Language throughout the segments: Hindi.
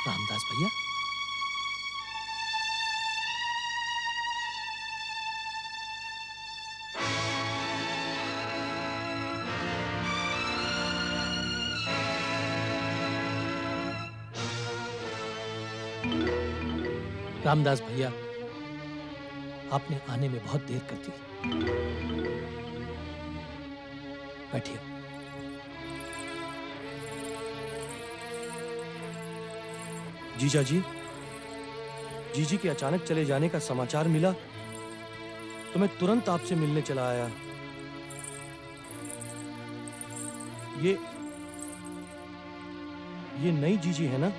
रामदास भैया, रामदास भैया, आपने आने में बहुत देर कर दी। बैठिए। जीजा जी, जीजी के अचानक चले जाने का समाचार मिला तो मैं तुरंत आपसे मिलने चला आया। ये नई जीजी है ना?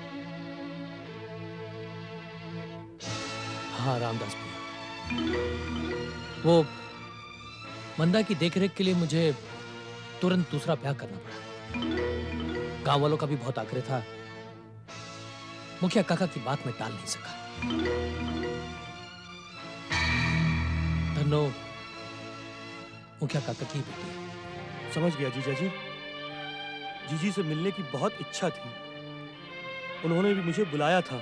हाँ रामदास भैया, वो मंदा की देखरेख के लिए मुझे तुरंत दूसरा ब्याह करना पड़ा। गांव वालों का भी बहुत आग्रह था, मुखिया काका की बात में टाल नहीं सका। धन्नो मुखिया काका की बेटी है। समझ गया जीजा जी। जीजी से मिलने की बहुत इच्छा थी, उन्होंने भी मुझे बुलाया था,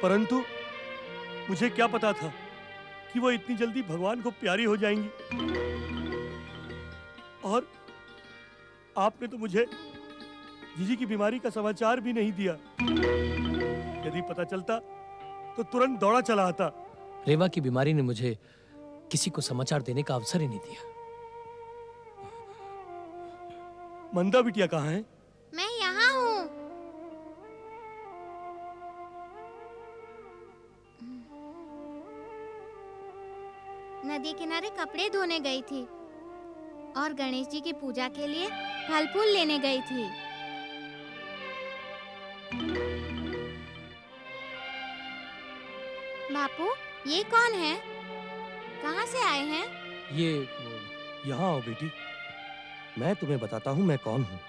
परंतु मुझे क्या पता था कि वो इतनी जल्दी भगवान को प्यारी हो जाएंगी। और आपने तो मुझे जीजी की बीमारी का समाचार भी नहीं दिया। यदि पता चलता तो तुरंत दौड़ा चला आता। रेवा की बीमारी ने मुझे किसी को समाचार देने का अवसर ही नहीं दिया। मंदा बिटिया कहाँ है? मैं यहाँ हूँ। नदी किनारे कपड़े धोने गई थी और गणेश जी की पूजा के लिए फल फूल लेने गई थी। बापू, ये कौन है? कहाँ से आए हैं? ये यहाँ आओ बेटी, मैं तुम्हें बताता हूँ मैं कौन हूँ।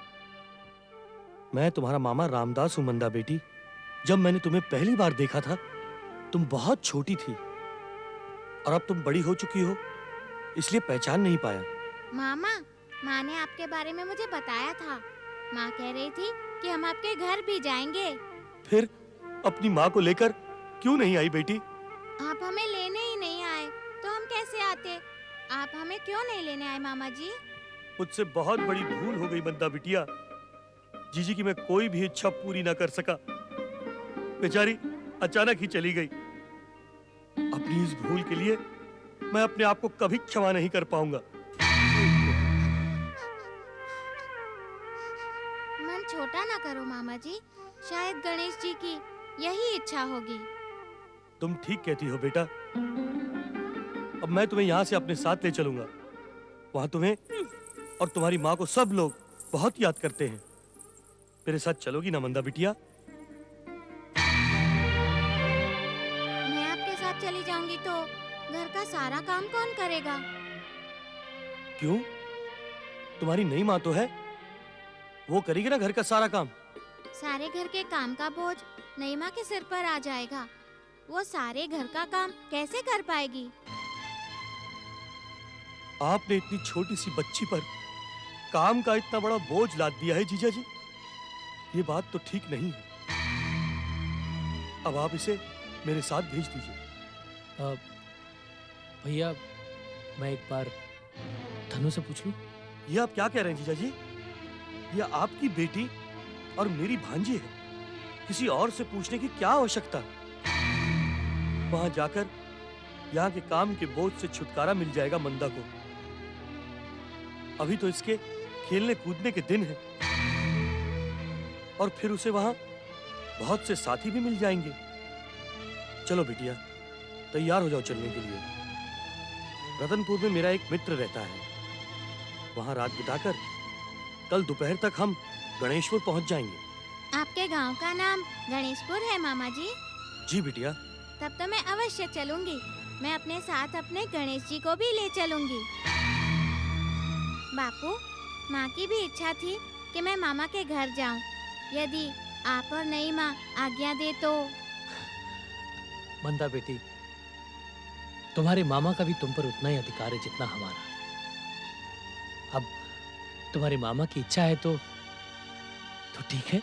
मैं तुम्हारा मामा रामदास हूँ मंदा बेटी। जब मैंने तुम्हें पहली बार देखा था तुम बहुत छोटी थी और अब तुम बड़ी हो चुकी हो, इसलिए पहचान नहीं पाया। मामा, माँ ने आपके बारे में मुझे बताया था। माँ कह रही थी कि हम आपके घर भी जाएंगे। फिर अपनी माँ को लेकर क्यों नहीं आई बेटी? आप हमें लेने ही नहीं आए तो हम कैसे आते? आप हमें क्यों नहीं लेने आए मामा जी? मुझसे बहुत बड़ी भूल हो गई मंदा बिटिया। जीजी की मैं कोई भी इच्छा पूरी ना कर सका। बेचारी अचानक ही चली गई। अपनी इस भूल के लिए मैं अपने आप को कभी क्षमा नहीं कर पाऊंगा। मन छोटा ना करो मामा जी, शायद गणेश जी की यही इच्छा होगी। तुम ठीक कहती हो बेटा। अब मैं तुम्हें यहाँ से अपने साथ ले चलूंगा। वहां तुम्हें और तुम्हारी माँ को सब लोग बहुत याद करते हैं। मेरे साथ चलोगी ना मंदा बिटिया? मैं आपके साथ चली जाऊंगी तो घर का सारा काम कौन करेगा? क्यों? तुम्हारी नई माँ तो है, वो करेगी ना घर का सारा काम। सारे घर के काम का बोझ नई माँ के सिर पर आ जाएगा। वो सारे घर का काम कैसे कर पाएगी? आपने इतनी छोटी सी बच्ची पर काम का इतना बड़ा बोझ लाद दिया है जीजा जी। ये बात तो ठीक नहीं है। अब आप इसे मेरे साथ भेज दीजिए। भैया, मैं एक बार धनु से पूछ लूं? ये आप क्या कह रहे हैं जीजा जी? ये आपकी बेटी और मेरी भांजी है, किसी और से पूछने की क्या आवश्यकता? वहां जाकर यहाँ के काम के बोझ से छुटकारा मिल जाएगा मंदा को। अभी तो इसके खेलने कूदने के दिन हैं और फिर उसे वहां बहुत से साथी भी मिल जाएंगे। चलो बिटिया, तैयार हो जाओ चलने के लिए। रतनपुर में मेरा एक मित्र रहता है, वहां रात बिताकर कल दोपहर तक हम गणेशपुर पहुंच जाएंगे। आपके गांव का नाम गणेशपुर है मामा जी? जी बिटिया। तब तो मैं अवश्य चलूंगी। मैं अपने साथ अपने गणेश जी को भी ले चलूंगी। बापू, माँ की भी इच्छा थी कि मैं मामा के घर जाऊं। यदि आप और नई माँ आज्ञा दे तो। मंदा बेटी, तुम्हारे मामा का भी तुम पर उतना ही अधिकार है जितना हमारा। अब तुम्हारे मामा की इच्छा है तो ठीक है।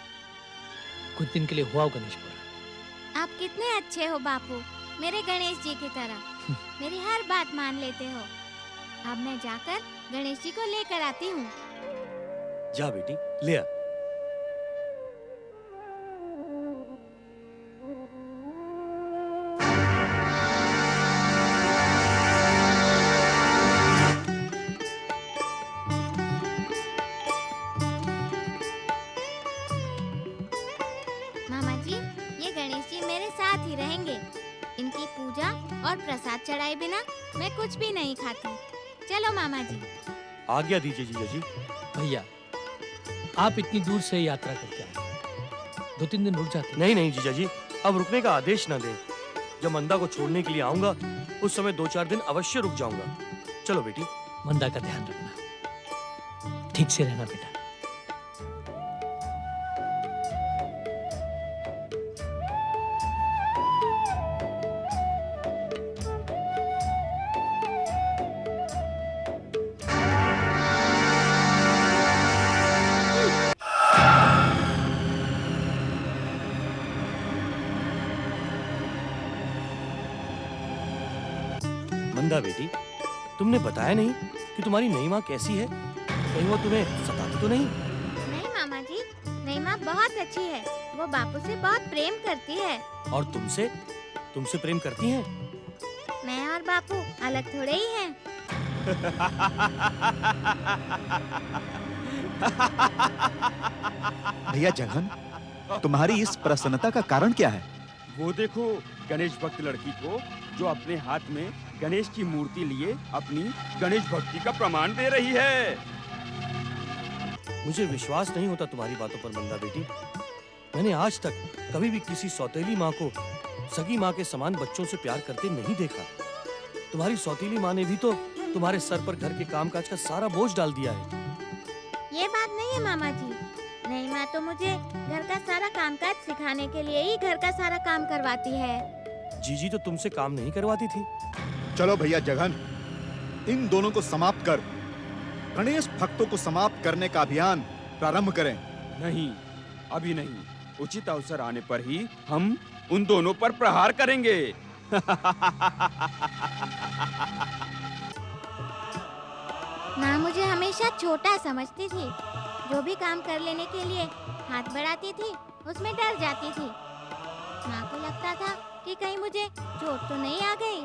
कुछ दिन के लिए हुआ गणेशपुर। आप कितने अच्छे हो बापू, मेरे गणेश जी की तरह। मेरी हर बात मान लेते हो। अब मैं जाकर गणेश जी को लेकर आती हूँ। जा बेटी, ले आ। मामा जी, ये गणेश जी मेरे साथ ही रहेंगे। इनकी पूजा और प्रसाद चढ़ाए बिना मैं कुछ भी नहीं खाती। चलो मामा जी। आज्ञा दीजिए जीजा जी। भैया, आप इतनी दूर से यात्रा करके आए, 2-3 दिन रुक जाते। नहीं नहीं जीजा जी, अब रुकने का आदेश ना दें। जब मंदा को छोड़ने के लिए आऊंगा उस समय 2-4 दिन अवश्य रुक जाऊंगा। चलो बेटी। मंदा का ध्यान रखना, ठीक से रहना बेटा। मंदा बेटी, तुमने बताया नहीं कि तुम्हारी नई माँ कैसी है? कहीं वो तुम्हें सताती तो नहीं? नहीं मामा जी, नई माँ बहुत अच्छी है। वो बापू से बहुत प्रेम करती है। और तुमसे? तुमसे प्रेम करती हैं? मैं और बापू अलग थोड़े ही हैं। भैया जगन, तुम्हारी इस प्रसन्नता का कारण क्या है? वो देखो गणेश भक्त लड़की को, जो अपने हाथ में गणेश की मूर्ति लिए अपनी गणेश भक्ति का प्रमाण दे रही है। मुझे विश्वास नहीं होता तुम्हारी बातों पर मंदा बेटी। मैंने आज तक कभी भी किसी सौतेली माँ को सगी माँ के समान बच्चों से प्यार करते नहीं देखा। तुम्हारी सौतेली माँ ने भी तो तुम्हारे सर पर घर के कामकाज का सारा बोझ डाल दिया है। ये बात नहीं है मामा जी। नई माँ तो मुझे घर का सारा कामकाज सिखाने के लिए ही घर का सारा काम करवाती है। जीजी तो तुमसे काम नहीं करवाती थी। चलो भैया जगन, इन दोनों को समाप्त कर गणेश भक्तों को समाप्त करने का अभियान प्रारंभ करें। नहीं, अभी नहीं। उचित अवसर आने पर ही हम उन दोनों पर प्रहार करेंगे। माँ मुझे हमेशा छोटा समझती थी। जो भी काम कर लेने के लिए हाथ बढ़ाती थी, उसमें डर जाती थी। माँ को लगता था कि कहीं मुझे चोट तो नहीं आ गई।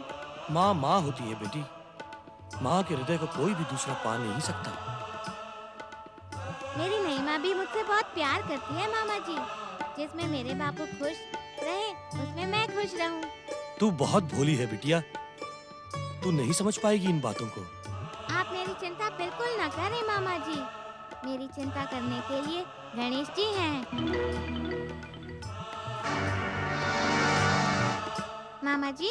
माँ माँ होती है बेटी। माँ के हृदय को कोई भी दूसरा पा नहीं सकता। मेरी नई माँ भी मुझसे बहुत प्यार करती है मामा जी। जिसमें मेरे बापू खुश रहे, उसमें मैं खुश रहूं। तू बहुत भोली है बिटिया। तू नहीं समझ पाएगी इन बातों को। आप मेरी चिंता बिल्कुल न करें मामा जी। मेरी चिंता करने के लिए गणेश जी हैं। मामा जी,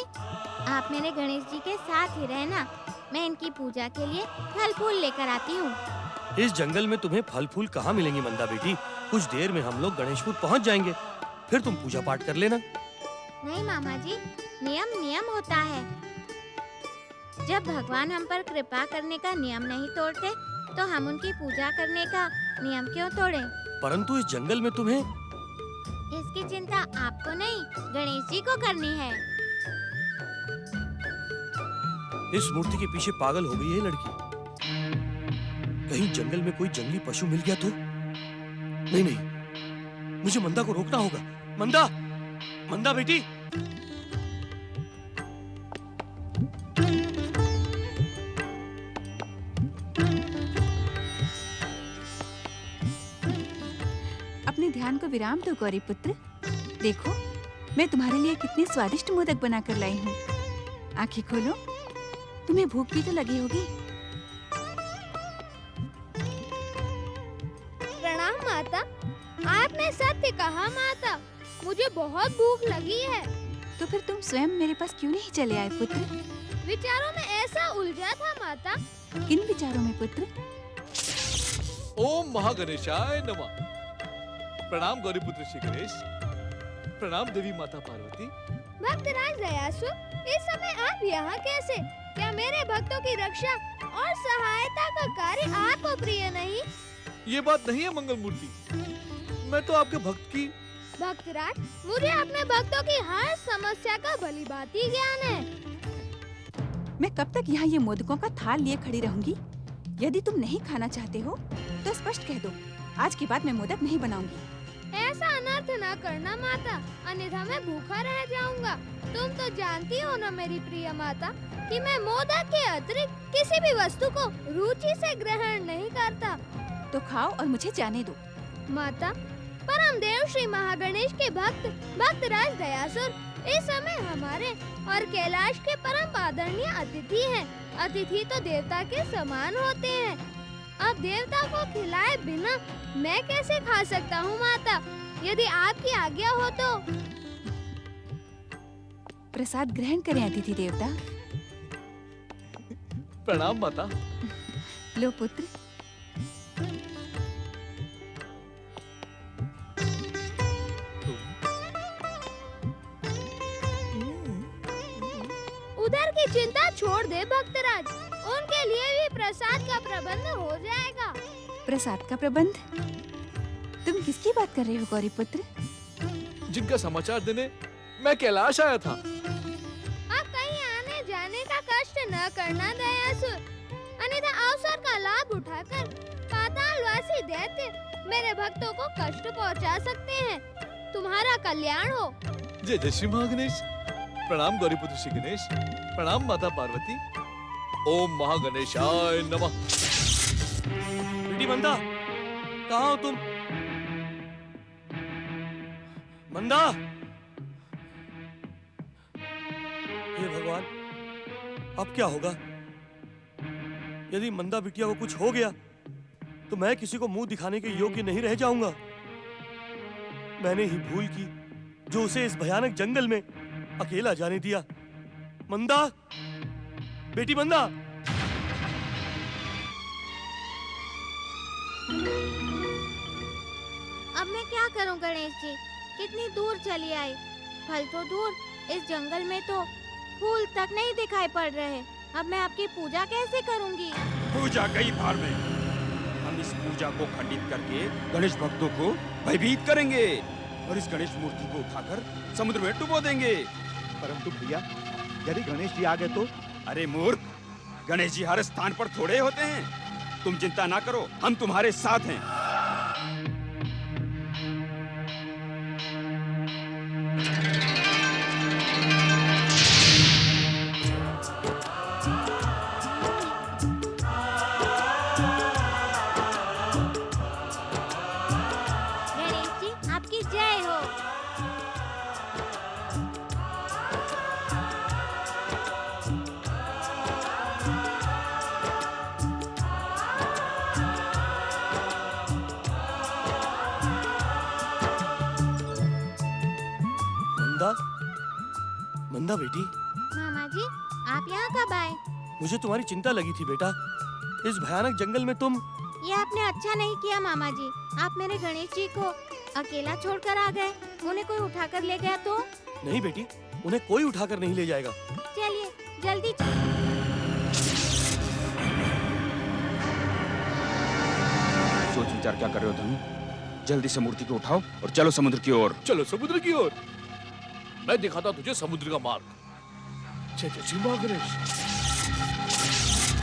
आप मेरे गणेश जी के साथ ही रहना। मैं इनकी पूजा के लिए फल फूल लेकर आती हूँ। इस जंगल में तुम्हें फल फूल कहाँ मिलेंगे मंदा बेटी? कुछ देर में हम लोग गणेशपुर पहुँच जाएंगे, फिर तुम पूजा पाठ कर लेना। नहीं मामा जी, नियम नियम होता है। जब भगवान हम पर कृपा करने का नियम नहीं तोड़ते, तो हम उनकी पूजा करने का नियम क्यों तोड़ें? परंतु इस जंगल में तुम्हें इसकी चिंता आपको नहीं, गणेश जी को करनी है। इस मूर्ति के पीछे पागल हो गई है लड़की। कहीं जंगल में कोई जंगली पशु मिल गया तो? नहीं नहीं, मुझे मंदा को रोकना होगा। मंदा, मंदा बेटी। अपने ध्यान को विराम दो गौरी पुत्र। देखो, मैं तुम्हारे लिए कितने स्वादिष्ट मोदक बनाकर लाई हूँ। आंखें खोलो, तुम्हें भूख भी तो लगी होगी। प्रणाम माता। आपने सत्य कहा माता, मुझे बहुत भूख लगी है। तो फिर तुम स्वयं मेरे पास क्यों नहीं चले आए पुत्र? विचारों में ऐसा उलझा था माता। किन विचारों में पुत्र? ओम महागणेशाय नमः। प्रणाम गौरीपुत्र श्री गणेश। प्रणाम देवी माता पार्वती। भक्तराज दयासु, इस समय आप यहाँ कैसे? क्या मेरे भक्तों की रक्षा और सहायता का कार्य आपको प्रिय नहीं? ये बात नहीं है मंगल मूर्ति। मैं तो आपके भक्त की भक्तराज, मुझे अपने भक्तों की हर समस्या का भलीभांति ज्ञान है। मैं कब तक यहाँ ये मोदकों का थाल लिए खड़ी रहूंगी? यदि तुम नहीं खाना चाहते हो तो स्पष्ट कह दो, आज के बाद मैं मोदक नहीं बनाऊंगी। ऐसा अनर्थ न करना माता, अन्यथा मैं भूखा रह जाऊंगा। तुम तो जानती हो ना मेरी प्रिय माता कि मैं मोदक के अतिरिक्त किसी भी वस्तु को रुचि से ग्रहण नहीं करता। तो खाओ और मुझे जाने दो। माता, परम देव श्री महागणेश के भक्त भक्तराज दयासुर इस समय हमारे और कैलाश के परम आदरणीय अतिथि हैं। अतिथि तो देवता के समान होते हैं। अब देवता को खिलाए बिना मैं कैसे खा सकता हूँ माता? यदि आपकी आज्ञा हो तो। प्रसाद ग्रहण करें अतिथि देवता। प्रणाम माता। लो पुत्र। उधर की चिंता छोड़ दे भक्तराज, उनके लिए भी प्रसाद का प्रबंध हो जाएगा। प्रसाद का प्रबंध? तुम किसकी बात कर रहे हो गौरी पुत्र? जिनका समाचार देने मैं कैलाश आया था। अब कहीं आने जाने का कष्ट न करना दयासुर, अन्यथा अवसर का लाभ उठाकर पातालवासी दैत्य मेरे भक्तों को कष्ट पहुंचा सकते हैं। तुम्हारा कल्याण हो। जय जय श्री महागणेश। प्रणाम गौरीपुत्र श्री गणेश। प्रणाम माता पार्वती। ओम महागणेशाय नमः। बेटी मंदा, कहाँ हो तुम? मंदा! हे भगवान, अब क्या होगा? यदि मंदा बिटिया को कुछ हो गया तो मैं किसी को मुंह दिखाने के योग्य नहीं रह जाऊंगा। मैंने ही भूल की जो उसे इस भयानक जंगल में अकेला जाने दिया। मंदा, बेटी मंदा! अब मैं क्या करूं गणेश जी? कितनी दूर चली आई, फल तो दूर, इस जंगल में तो फूल तक नहीं दिखाई पड़ रहे। अब मैं आपकी पूजा कैसे करूंगी? पूजा गई भार में। हम इस पूजा को खंडित करके गणेश भक्तों को भयभीत करेंगे और इस गणेश मूर्ति को उठाकर समुद्र में डुबो देंगे। परंतु भैया, यदि गणेश जी आ गए तो? अरे मूर्ख, गणेश जी हर स्थान पर थोड़े होते हैं। तुम चिंता ना करो, हम तुम्हारे साथ हैं। गणेश जी, आपकी जय हो। मंदा, मंदा बेटी, मामा जी, आप यहाँ कब आए? मुझे तुम्हारी चिंता लगी थी बेटा। इस भयानक जंगल में तुम। ये आपने अच्छा नहीं किया मामा जी। आप मेरे गणेश जी को अकेला छोड़कर आ गए। उन्हें कोई उठाकर ले गया तो? नहीं बेटी, उन्हें कोई उठाकर नहीं ले जाएगा। चलिए जल्दी सोच विचार क्या कर रहे हो धनु? जल्दी से मूर्ति को उठाओ और चलो समुद्र की ओर। चलो समुद्र की ओर। मैं दिखाता तुझे समुद्र का मार्ग। जय जय श्री महागणेश।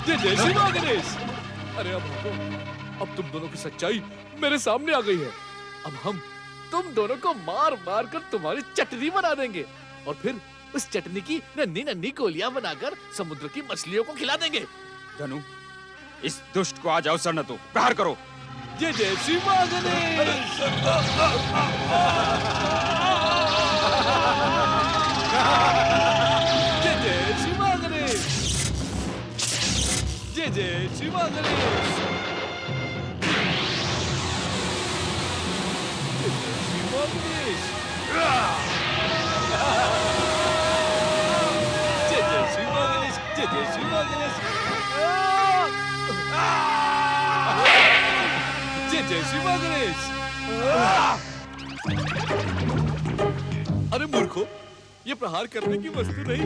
जय जय श्री महागणेश। अरे अब तुम दोनों की सच्चाई मेरे सामने आ गई है। अब हम तुम दोनों को मार मार कर तुम्हारी चटनी बना देंगे और फिर उस चटनी की नन्ही नन्ही गोलियां बनाकर समुद्र की मछलियों को खिला देंगे। धनु, इस दुष्ट को आज अवसर न दो, प्रहार करो। जय जय श्री महागणेश। जय जय श्री महागणेश। जय जय श्री महागणेश। जय जय श्री महागणेश। जय जय श्री महागणेश। जय जय श्री महागणेश। जय जय श्री महागणेश। अरे मूर्खो, ये प्रहार करने की वस्तु नहीं,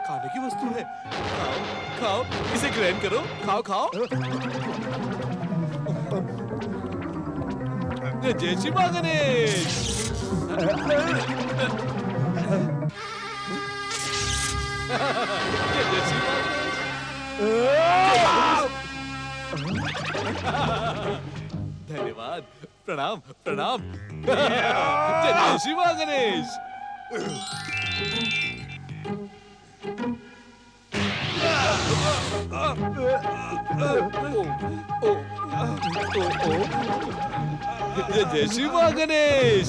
खाने की वस्तु है। खाओ खाओ, इसे ग्रहण करो। खाओ खाओ। जय श्री मां गणेश। जय श्री मां गणेश। धन्यवाद, प्रणाम प्रणाम। जय श्री मां गणेश। जय श्री मां गणेश।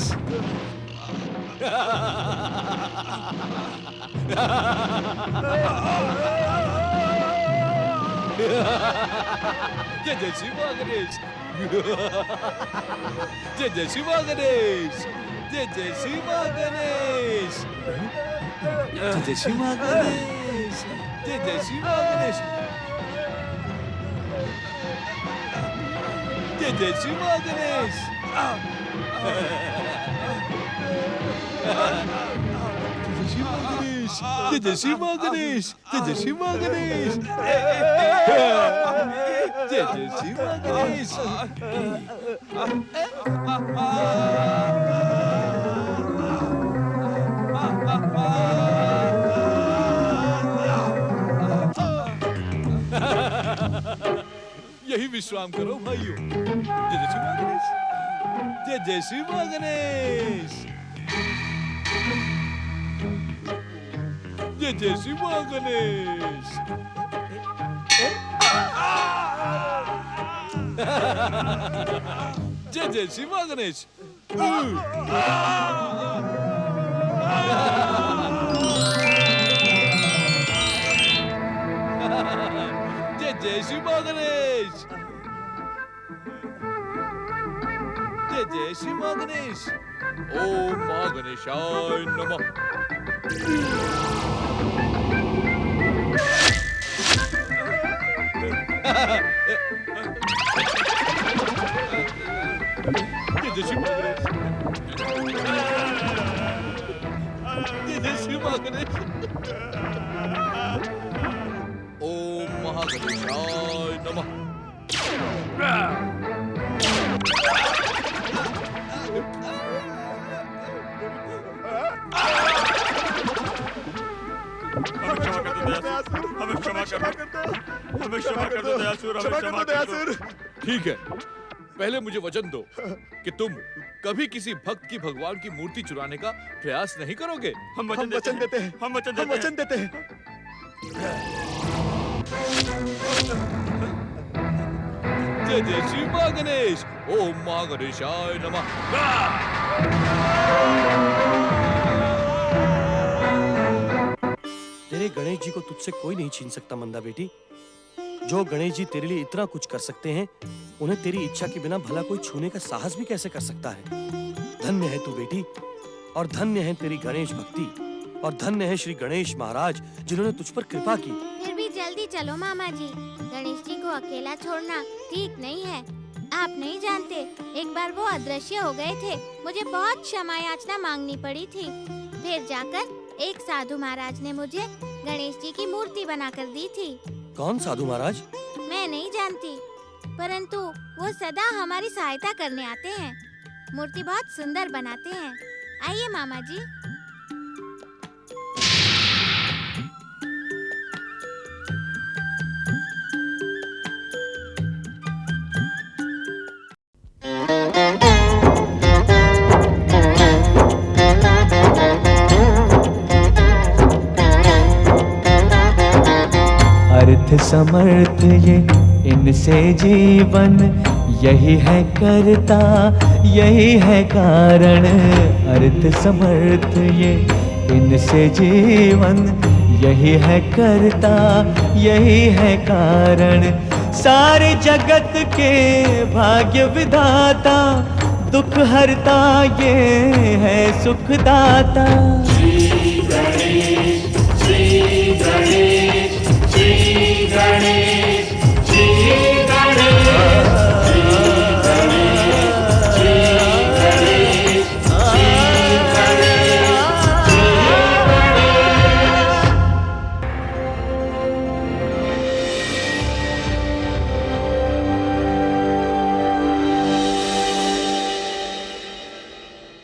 जय श्री मां गणेश। जय श्री मां गणेश। जय श्री मां गणेश। जय श्री मां गणेश। जय श्री मां गणेश। जय श्री मां गणेश। जय श्री मां गणेश। जय श्री मां गणेश। जय श्री मां गणेश। यही विश्राम करो भाइयों। जय श्री मां गणेश। जय श्री मां गणेश। जय श्री मां गणेश। जय श्री मां गणेश। जय श्री मां गणेश। जय श्री मां गणेश। ओम मां गणेशाय नमः। जय श्री मां गणेश। जय श्री मां गणेश। ओम महागणेशाय नमः। हमें क्षमा कर दो दयासुर। हमें क्षमा कर दो। ठीक है, पहले मुझे वचन दो कि तुम कभी किसी भक्त की भगवान की मूर्ति चुराने का प्रयास नहीं करोगे। हम वचन देते हैं। हम वचन देते हैं। जय श्री मां गणेश। ओम मां गणेशाय नमः। तेरे गणेश जी को तुझसे कोई नहीं छीन सकता मंदा बेटी। जो गणेश जी तेरे लिए इतना कुछ कर सकते हैं, उन्हें तेरी इच्छा के बिना भला कोई छूने का साहस भी कैसे कर सकता है। धन्य है तू बेटी, और धन्य है तेरी गणेश भक्ति, और धन्य है श्री गणेश महाराज जिन्होंने तुझ पर कृपा की। फिर भी जल्दी चलो मामा जी, गणेश जी को अकेला छोड़ना ठीक नहीं है। आप नहीं जानते, एक बार वो अदृश्य हो गए थे। मुझे बहुत क्षमा याचना मांगनी पड़ी थी। फिर जाकर एक साधु महाराज ने मुझे गणेश जी की मूर्ति बनाकर दी थी। कौन साधु महाराज? मैं नहीं जानती, परंतु वो सदा हमारी सहायता करने आते हैं। मूर्ति बहुत सुंदर बनाते हैं। आइए मामा जी। अर्थ समर्थ ये इनसे जीवन, यही है करता यही है कारण। अर्थ समर्थ ये इनसे जीवन, यही है करता यही है कारण। सारे जगत के भाग्य विधाता, दुख हरता ये है सुखदाता। श्री गणेश, श्री गणेश।